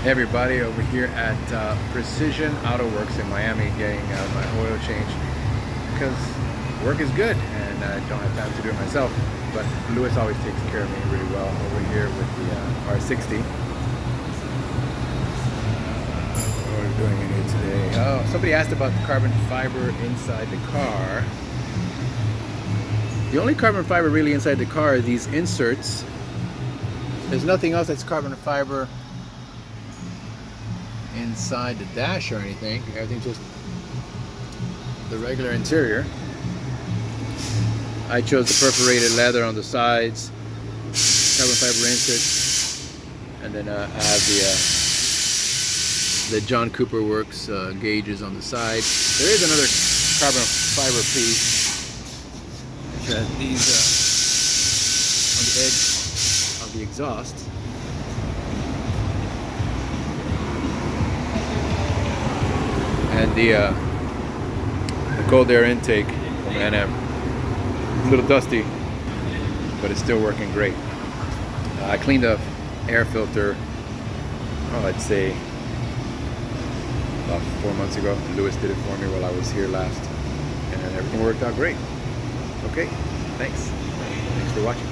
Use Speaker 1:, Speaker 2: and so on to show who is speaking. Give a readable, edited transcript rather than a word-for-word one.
Speaker 1: Everybody over here at Precision Auto Works in Miami getting my oil change because work is good and I don't have time to do it myself, but Lewis always takes care of me really well over here with the R60. What are we doing in here today? Oh, somebody asked about the carbon fiber inside the car. The only carbon fiber really inside the car are these inserts. There's nothing else that's carbon fiber inside the dash or anything. Everything's just the regular interior. I chose the perforated leather on the sides, carbon fiber inserts, and then I have the John Cooper Works gauges on the side. There is another carbon fiber piece which has these on the edge of the exhaust. And the cold air intake from NM. It's a little dusty, but it's still working great. I cleaned the air filter, oh, I'd say about 4 months ago. Lewis did it for me while I was here last, and everything worked out great. Okay, thanks for watching.